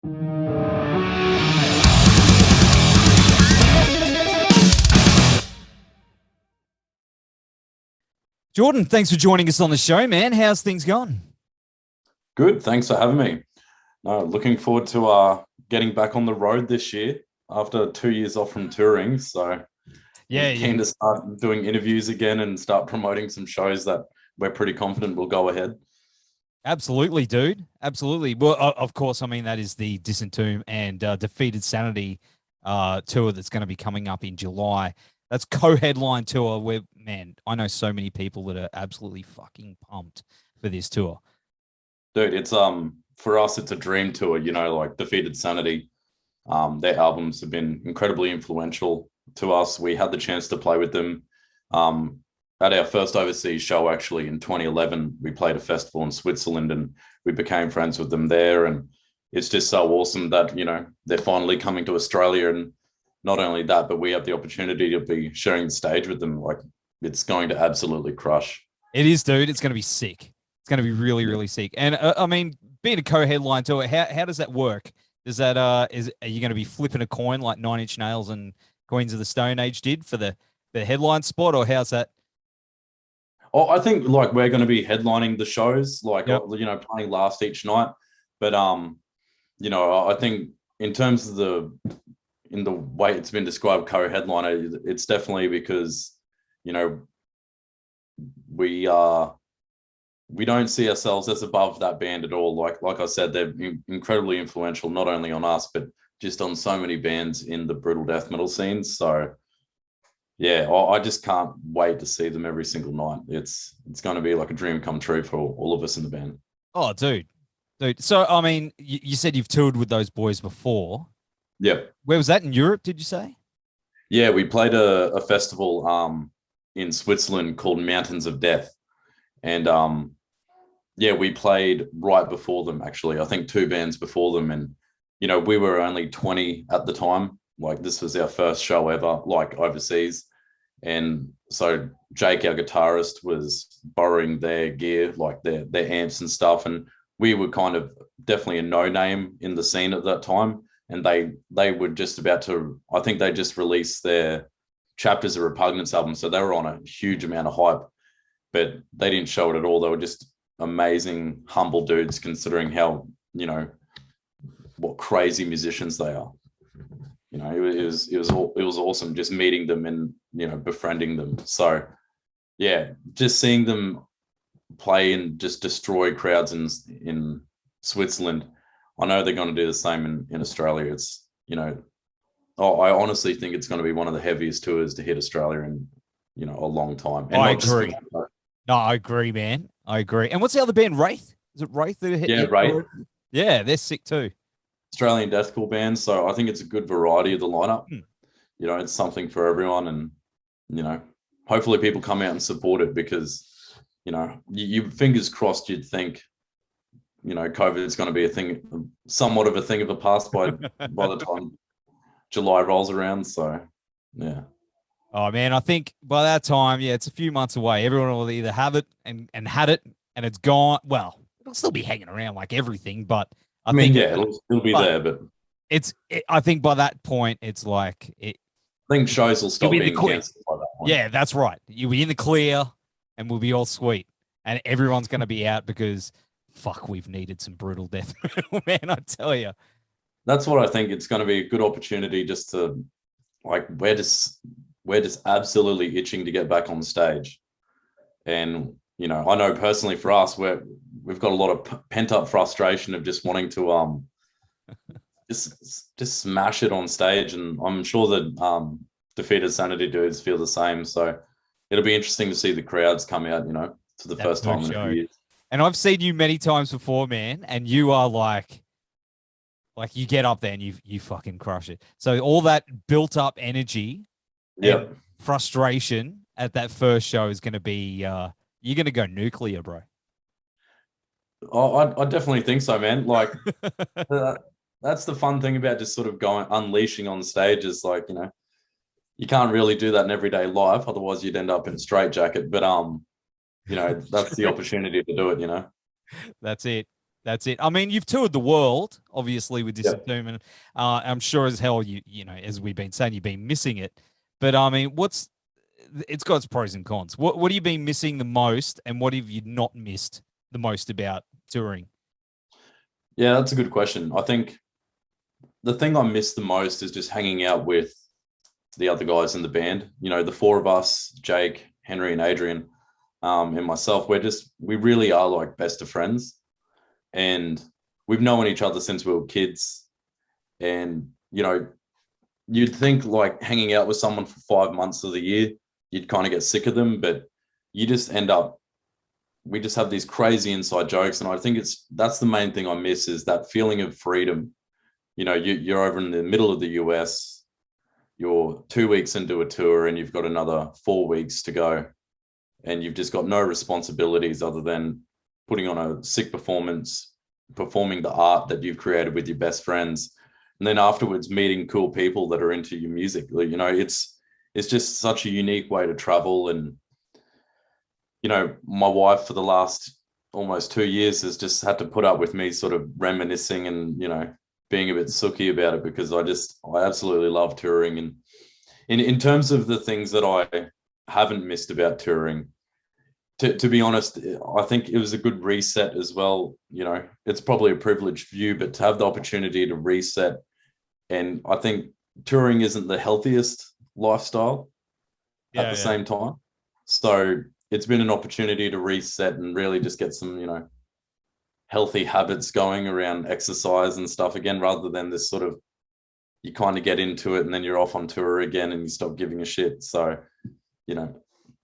Jordan, thanks for joining us on the show, man. How's things going? Good. Thanks for having me. Looking forward to getting back on the road this year after 2 years off from touring. So keen to start doing interviews again and start promoting some shows that we're pretty confident will go ahead. Absolutely, dude. Absolutely. Well, of course, I mean, that is the Disentomb and Defeated Sanity tour that's going to be coming up in July. That's co-headline tour where, man, I know so many people that are absolutely fucking pumped for this tour. Dude, it's for us, it's a dream tour, like Defeated Sanity. Their albums have been incredibly influential to us. We had the chance to play with them at our first overseas show, actually, in 2011. We played a festival in Switzerland and we became friends with them there. And it's just so awesome that, they're finally coming to Australia. And not only that, but we have the opportunity to be sharing the stage with them. Like, it's going to absolutely crush. It is, dude. It's going to be sick. It's going to be really, really sick. And I mean, being a co-headline tour, how does that work? Is that are you going to be flipping a coin like Nine Inch Nails and Queens of the Stone Age did for the headline spot, or how's that? Oh, I think like we're going to be headlining the shows, like playing last each night. But I think in terms of in the way it's been described, co-headliner, it's definitely because we don't see ourselves as above that band at all. Like I said, they're incredibly influential, not only on us, but just on so many bands in the brutal death metal scene. So yeah, I just can't wait to see them every single night. It's going to be like a dream come true for all of us in the band. Oh, dude. So, I mean, you said you've toured with those boys before. Yep. Where was that, in Europe, did you say? Yeah, we played a festival in Switzerland called Mountains of Death. And we played right before them, actually. I think 2 bands before them. And, we were only 20 at the time. Like, this was our first show ever, like, overseas. And so Jake, our guitarist, was borrowing their gear, like their amps and stuff. And we were kind of definitely a no-name in the scene at that time. And they were just about to, I think they just released their Chapters of Repugnance album. So they were on a huge amount of hype, but they didn't show it at all. They were just amazing, humble dudes, considering how, what crazy musicians they are. It was awesome just meeting them and, befriending them. So yeah, just seeing them play and just destroy crowds in Switzerland. I know they're going to do the same in Australia. It's, I honestly think it's going to be one of the heaviest tours to hit Australia in, a long time. And I agree. No, I agree, man. I agree. And what's the other band, Wraith? Is it Wraith? Yeah, Wraith. Yeah, they're sick too. Australian deathcore band. So I think it's a good variety of the lineup. It's something for everyone. And, hopefully people come out and support it because, you fingers crossed you'd think, COVID is going to be a thing, somewhat of a thing of the past by the time July rolls around. So, yeah. Oh, man, I think by that time, it's a few months away. Everyone will either have it and had it and it's gone. Well, it'll still be hanging around like everything, but I think it'll be there, but I think by that point, it's like I think shows will stop being cancelled by that point. Yeah, that's right. You'll be in the clear and we'll be all sweet. And everyone's going to be out because, fuck, we've needed some brutal death metal, man, I tell you. That's what I think. It's going to be a good opportunity just to, like, we're just absolutely itching to get back on stage. And, I know personally for us, we've got a lot of pent-up frustration of just wanting to just smash it on stage. And I'm sure that Defeated Sanity dudes feel the same. So it'll be interesting to see the crowds come out, for the first time in a few years. And I've seen you many times before, man, and you are like you get up there and you fucking crush it. So all that built up energy and frustration at that first show is going to be, you're going to go nuclear, bro. Oh, I definitely think so, man. Like, that's the fun thing about just sort of unleashing on stage is like, you can't really do that in everyday life. Otherwise you'd end up in a straitjacket. But, that's the opportunity to do it, That's it. That's it. I mean, you've toured the world, obviously, with Yep. Disentomb, and I'm sure as hell you know, as we've been saying, you've been missing it. But I mean, it's got its pros and cons. What have you been missing the most, and what have you not missed the most about touring? Yeah, that's a good question. I think the thing I miss the most is just hanging out with the other guys in the band. You know, the four of us, Jake, Henry, and Adrian, and myself, we really are like best of friends. And we've known each other since we were kids. And, you know, you'd think like hanging out with someone for 5 months of the year, you'd kind of get sick of them, but you just end up, we just have these crazy inside jokes. And I think that's the main thing I miss, is that feeling of freedom. You know, you're over in the middle of the US, you're 2 weeks into a tour and you've got another 4 weeks to go. And you've just got no responsibilities other than putting on a sick performance, performing the art that you've created with your best friends. And then afterwards meeting cool people that are into your music. You know, it's just such a unique way to travel. And, you know, my wife for the last almost 2 years has just had to put up with me sort of reminiscing and, you know, being a bit sooky about it, because I absolutely love touring. And in terms of the things that I haven't missed about touring, to be honest, I think it was a good reset as well. You know, it's probably a privileged view, but to have the opportunity to reset, and I think touring isn't the healthiest lifestyle at the same time. So it's been an opportunity to reset and really just get some, you know, healthy habits going around exercise and stuff again, rather than this sort of, you kind of get into it and then you're off on tour again and you stop giving a shit. So, you know,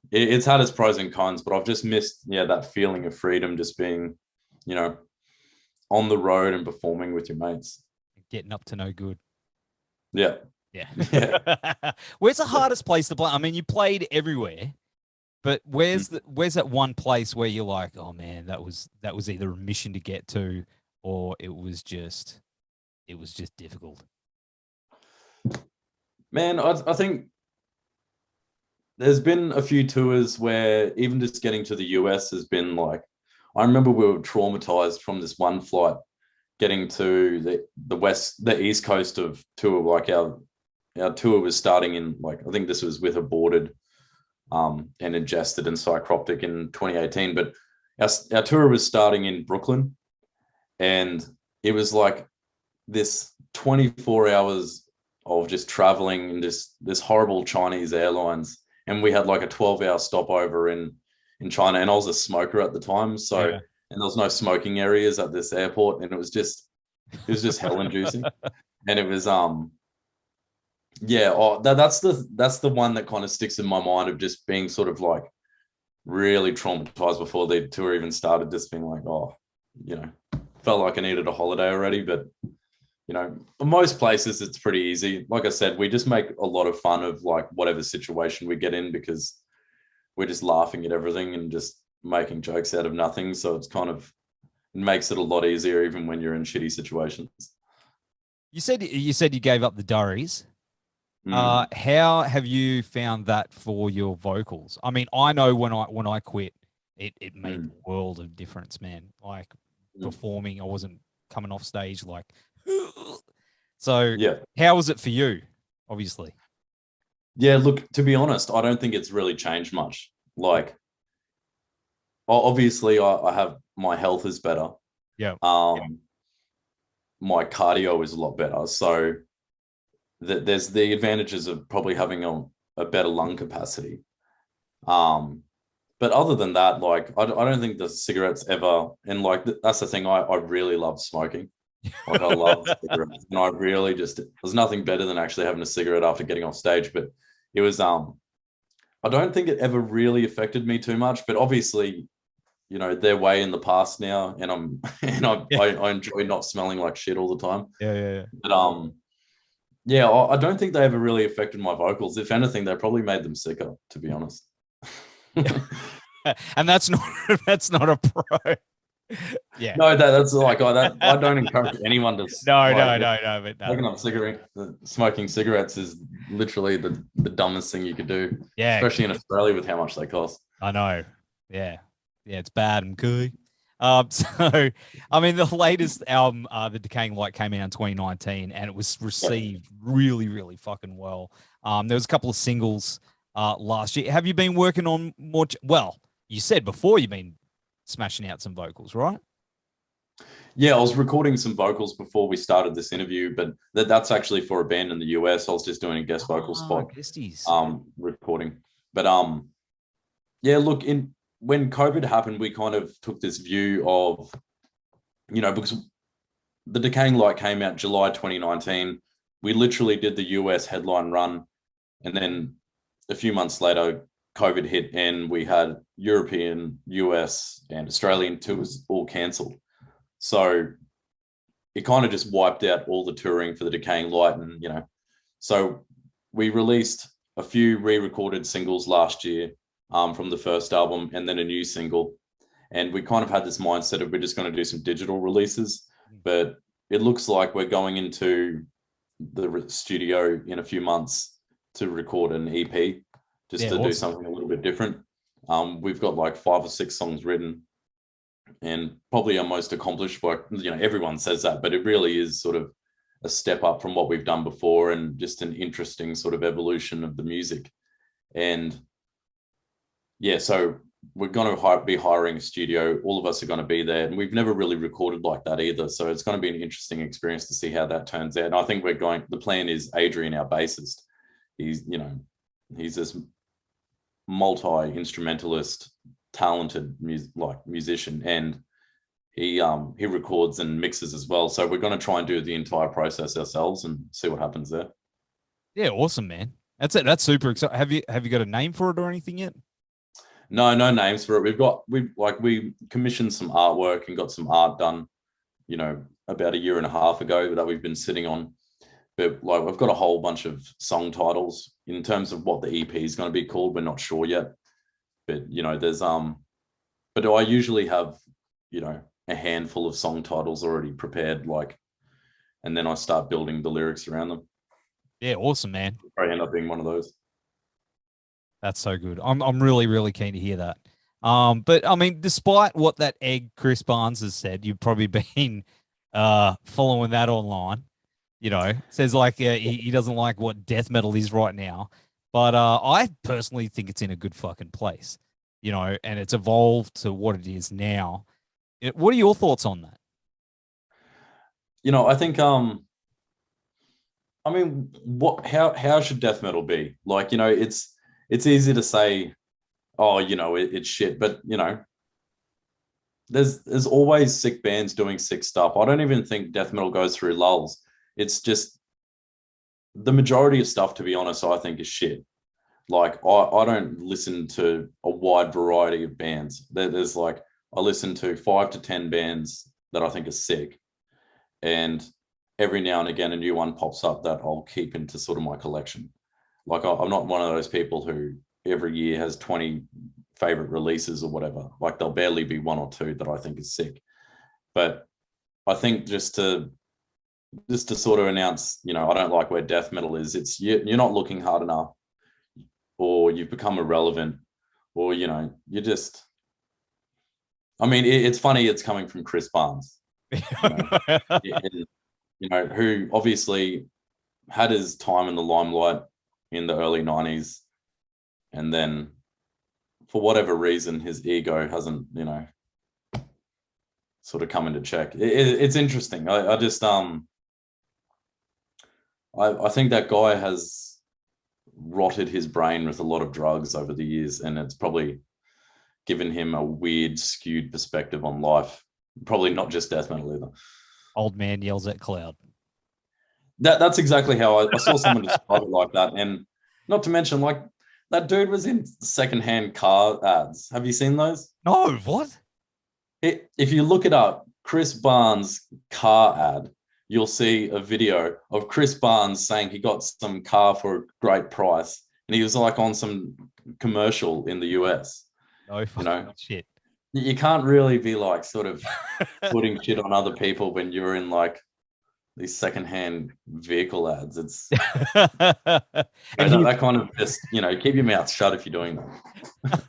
it's had its pros and cons, but I've just missed, that feeling of freedom, just being, you know, on the road and performing with your mates. Getting up to no good. Yeah. Yeah. Where's the hardest place to play? I mean, you played everywhere, but where's that one place where you're like, oh man, that was either a mission to get to, or it was just difficult? Man, I think there's been a few tours where even just getting to the US has been like, I remember we were traumatized from this one flight getting to the east coast of tour. Like our tour was starting in, like, I think this was with Aborted and Ingested and Psychroptic in 2018, but our tour was starting in Brooklyn, and it was like this 24 hours of just traveling in this horrible Chinese airlines. And we had like a 12-hour stopover in China, and I was a smoker at the time. So, and there was no smoking areas at this airport, and it was just hell inducing. And it was, that's the one that kind of sticks in my mind, of just being sort of like really traumatized before the tour even started, just being like, oh, you know, felt like I needed a holiday already. But, you know, most places it's pretty easy. Like I said, we just make a lot of fun of like whatever situation we get in, because we're just laughing at everything and just making jokes out of nothing. So it's kind of, it makes it a lot easier even when you're in shitty situations. You said you gave up the durries. How have you found that for your vocals? I mean, I know when I quit, it made a world of difference, man. Like performing, I wasn't coming off stage like. So how was it for you? Obviously. Yeah, look, to be honest, I don't think it's really changed much. Like, obviously, I have, my health is better. Yeah. My cardio is a lot better. So there's the advantages of probably having a better lung capacity. But other than that, like, I don't think the cigarettes ever, and like, that's the thing, I really love smoking. Like, I love cigarettes, and I really there's nothing better than actually having a cigarette after getting off stage. But it was, I don't think it ever really affected me too much, but obviously, you know, they're way in the past now, and I enjoy not smelling like shit all the time. Yeah. But I don't think they ever really affected my vocals. If anything, they probably made them sicker, to be honest. And that's not a pro. Yeah. No, that's like, I don't encourage anyone to. No. But taking up smoking cigarettes is literally the dumbest thing you could do. Yeah. Especially in Australia with how much they cost. I know. Yeah. Yeah, it's bad and good. So, I mean, the latest album, The Decaying Light, came out in 2019, and it was received really, really fucking well. There was a couple of singles last year. Have you been working on more? Well, you said before you've been smashing out some vocals, right? Yeah, I was recording some vocals before we started this interview, but that's actually for a band in the US. I was just doing a guest vocal spot, recording. But yeah, look, when COVID happened, we kind of took this view of, because The Decaying Light came out July 2019. We literally did the US headline run, and then a few months later, COVID hit, and we had European, US, and Australian tours all cancelled. So it kind of just wiped out all the touring for The Decaying Light. And, so we released a few re-recorded singles last year from the first album, and then a new single. And we kind of had this mindset of we're just going to do some digital releases. But it looks like we're going into the studio in a few months to record an EP, just to do something a little bit different. We've got like 5 or 6 songs written, and probably our most accomplished work. Everyone says that, but it really is sort of a step up from what we've done before, and just an interesting sort of evolution of the music. And yeah, so we're going to be hiring a studio. All of us are going to be there, and we've never really recorded like that either. So it's going to be an interesting experience to see how that turns out. And I think the plan is Adrian, our bassist, he's this multi-instrumentalist, talented musician, and he records and mixes as well. So we're going to try and do the entire process ourselves and see what happens there. Yeah, awesome, man. That's it. That's super exciting. Have you got a name for it or anything yet? No names for it. We commissioned some artwork and got some art done, about a year and a half ago that we've been sitting on. But we've got a whole bunch of song titles. In terms of what the EP is going to be called, we're not sure yet. But there's but I usually have a handful of song titles already prepared, and then I start building the lyrics around them. Yeah, awesome, man. I end up being one of those. That's so good. I'm really, really keen to hear that. But I mean, despite what that egg Chris Barnes has said, you've probably been following that online. Says he doesn't like what death metal is right now. But I personally think it's in a good fucking place, and it's evolved to what it is now. What are your thoughts on that? I think how should death metal be? It's easy to say, oh, it's shit, but there's always sick bands doing sick stuff. I don't even think death metal goes through lulls. It's just the majority of stuff, to be honest, I think is shit. I don't listen to a wide variety of bands. There's I listen to 5 to 10 bands that I think are sick, and every now and again a new one pops up that I'll keep into sort of my collection. I'm not one of those people who every year has 20 favorite releases or whatever. There'll barely be 1 or 2 that I think is sick. But I think just to sort of announce, I don't like where death metal is. It's you're not looking hard enough, or you've become irrelevant, or you're just. I mean, it's funny. It's coming from Chris Barnes, who obviously had his time in the limelight in the early 90s, and then for whatever reason his ego hasn't sort of come into check. It's interesting. I just I think that guy has rotted his brain with a lot of drugs over the years, and it's probably given him a weird skewed perspective on life. Probably not just death metal either. Old man yells at cloud. That's exactly how I saw someone describe it like that. And not to mention, that dude was in secondhand car ads. Have you seen those? No, what? If you look it up, Chris Barnes car ad, you'll see a video of Chris Barnes saying he got some car for a great price. And he was on some commercial in the US. No, shit. You can't really be sort of putting shit on other people when you're in these secondhand vehicle ads. It's that kind of just keep your mouth shut if you're doing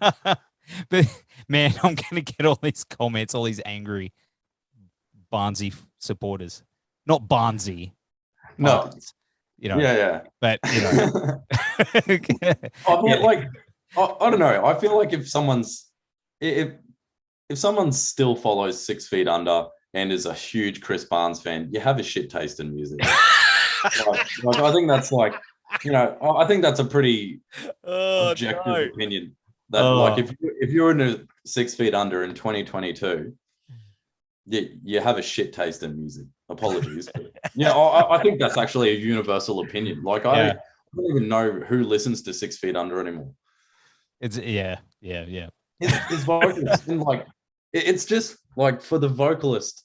that. but Man, I'm gonna get all these comments, all these angry Barnsley supporters. Not Barnsley. No. You know. Yeah. But you know. I feel like I don't know. I feel like if someone's still follows 6 Feet Under and is a huge Chris Barnes fan, you have a shit taste in music. like, I think that's like, you know, I think that's a pretty objective opinion. That like if you're in a 6 Feet Under in 2022, you have a shit taste in music. Apologies. But, yeah, I think that's actually a universal opinion. Like I don't even know who listens to 6 Feet Under anymore. It's His vocalist and like it's just like for the vocalist,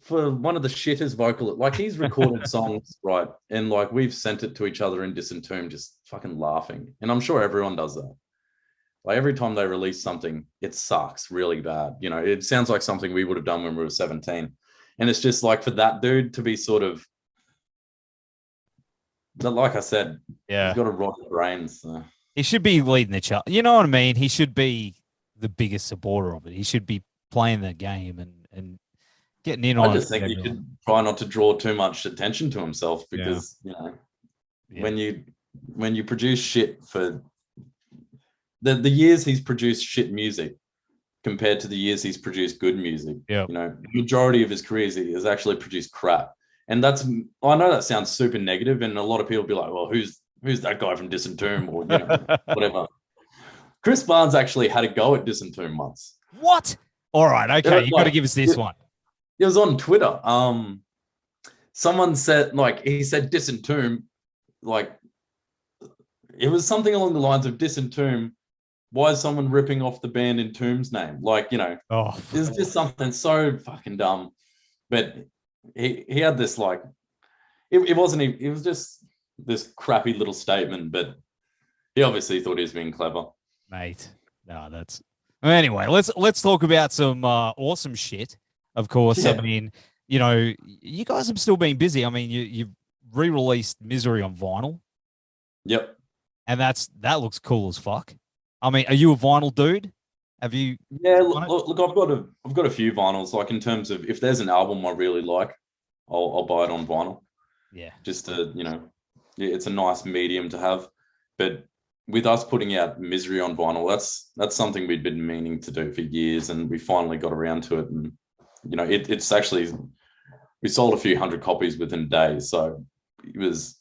for one of the shittest vocalists, like he's recorded songs, right? And like we've sent it to each other in Disentomb, just fucking laughing. And I'm sure everyone does that. Like every time they release something, it sucks really bad. You know, it sounds like something we would have done when we were 17. And it's just like for that dude to be sort of, like I said, he's got a rotten brain. So. He should be leading the chart. You know what I mean? He should be the biggest supporter of it. He should be playing the game and getting in on it. I just think he should try not to draw too much attention to himself because, you know, when you produce shit for the years he's produced shit music compared to the years he's produced good music, you know, the majority of his careers he has actually produced crap. And that's, I know that sounds super negative, and a lot of people be like, well, who's that guy from Disentomb or, you know, whatever. Chris Barnes actually had a go at Disentomb once. What? All right, okay, you got to give us this one. It was on Twitter. Someone said, like, he said Disentomb, like, it was something along the lines of Disentomb. Why is someone ripping off the band Entomb's name? Like, you know, it's just something so fucking dumb. But he had this, like, it wasn't, it was just this crappy little statement, but he obviously thought he was being clever. Mate, no, that's... Anyway, let's talk about some awesome shit. Of course, I mean, you know, you guys have still been busy. I mean, you've re-released Misery on vinyl. Yep. And that looks cool as fuck. I mean, are you a vinyl dude? Have you? Yeah, look, I've got a few vinyls. Like in terms of if there's an album I really like, I'll buy it on vinyl. Yeah. Just to, you know, it's a nice medium to have. But with us putting out Misery on vinyl, that's something we'd been meaning to do for years, and we finally got around to it. And you know, it's actually, we sold a few hundred copies within days, so it was,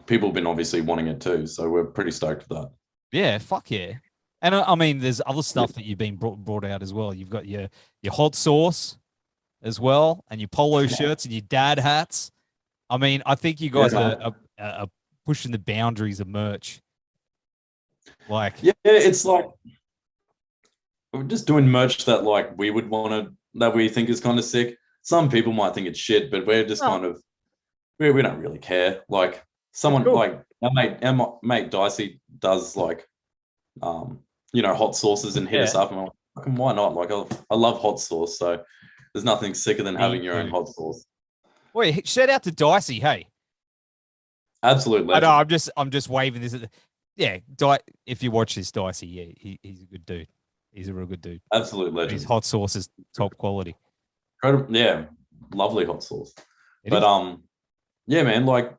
people have been obviously wanting it too. So we're pretty stoked with that. Yeah, fuck yeah. And I mean, there's other stuff that you've been brought out as well. You've got your hot sauce as well, and your polo shirts and your dad hats. I mean, I think you guys are pushing the boundaries of merch. Like, yeah, it's like we're just doing merch that like we would want to, that we think is kind of sick. Some people might think it's shit, but we're just kind of, we don't really care. Like someone like our mate Dicey does like, you know, hot sauces and hit us up, and I'm like, why not? Like I love hot sauce, so there's nothing sicker than having your own hot sauce. Wait, shout out to Dicey, hey. Absolutely. I know, I'm just waving this at if you watch this, Dicey, he's a good dude. He's a real good dude. Absolute legend. His hot sauce is top quality. Yeah, lovely hot sauce. Yeah, man, like,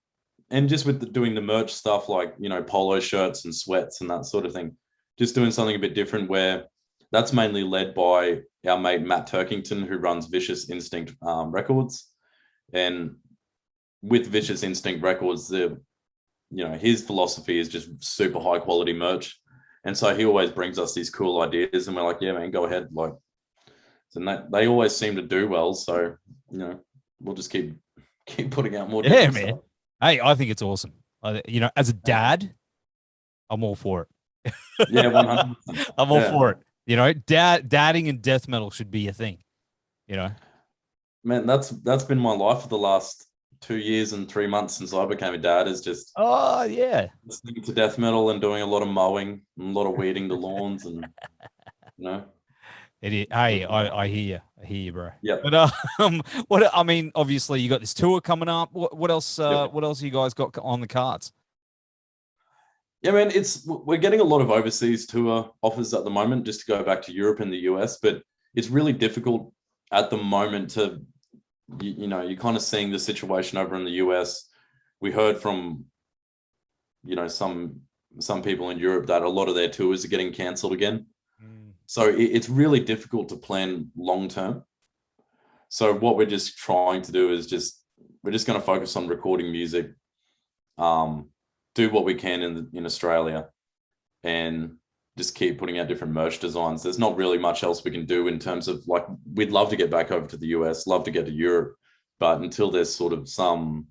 and just with doing the merch stuff, like, you know, polo shirts and sweats and that sort of thing, just doing something a bit different, where that's mainly led by our mate Matt Turkington, who runs Vicious Instinct Records. And with Vicious Instinct Records, you know, his philosophy is just super high quality merch. And so he always brings us these cool ideas, and we're like, yeah, man, go ahead. Like, and they always seem to do well. So, you know, we'll just keep putting out more. Yeah, man. Stuff. Hey, I think it's awesome. You know, as a dad, I'm all for it. Yeah, 100%. I'm all for it. You know, dadding and death metal should be a thing. You know, man, that's been my life for the last 2 years and 3 months since I became a dad, is just listening to death metal and doing a lot of mowing and a lot of weeding the lawns, and you know. It is. Hey, I hear you, bro. Yeah. But I mean, obviously you got this tour coming up. What else? What else you guys got on the cards? Yeah, man, we're getting a lot of overseas tour offers at the moment, just to go back to Europe and the US, but it's really difficult at the moment to, you know, you're kind of seeing the situation over in the US. We heard from, you know, some people in Europe that a lot of their tours are getting cancelled again. So it's really difficult to plan long term. So what we're just trying to do is we're just going to focus on recording music, do what we can in Australia, and just keep putting out different merch designs. There's not really much else we can do in terms of, like, we'd love to get back over to the US, love to get to Europe, but until there's sort of some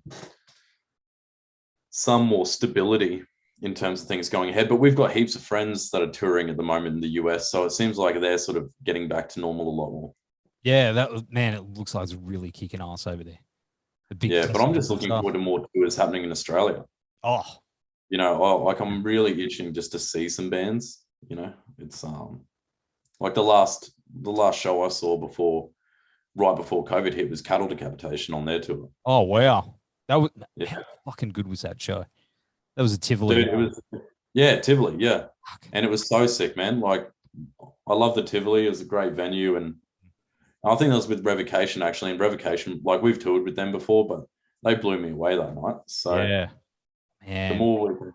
more stability in terms of things going ahead. But we've got heaps of friends that are touring at the moment in the US, so it seems like they're sort of getting back to normal a lot more. Yeah, man, it looks like it's really kicking ass over there. Yeah, but I'm just looking forward to more tours happening in Australia. Oh, you know, like, I'm really itching just to see some bands. You know, it's like the last show I saw right before COVID hit was Cattle Decapitation on their tour. Oh wow, that was how fucking good was that show? That was a Tivoli. Dude, it was, yeah, Tivoli, yeah, and it was so sick, man. Like, I love the Tivoli. It was a great venue, and I think that was with Revocation, actually. And Revocation, like, we've toured with them before, but they blew me away that night. So yeah, man. The more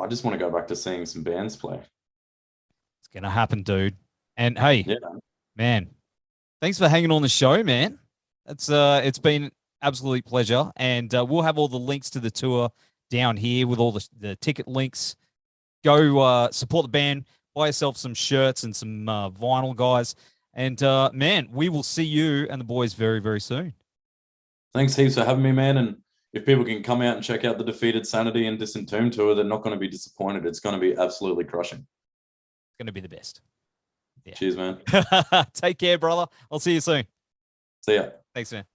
I just want to go back to seeing some bands play. It's gonna happen, dude. And hey, yeah, man, thanks for hanging on the show, man. It's been absolute pleasure, and we'll have all the links to the tour down here with all the ticket links. Go support the band, buy yourself some shirts and some vinyl, guys. And man, we will see you and the boys very, very soon. Thanks heaps for having me, man. And if people can come out and check out the Defeated Sanity and Disentomb tour, they're not going to be disappointed. It's going to be absolutely crushing. It's going to be the best. Yeah. Cheers, man. Take care, brother. I'll see you soon. See ya. Thanks, man.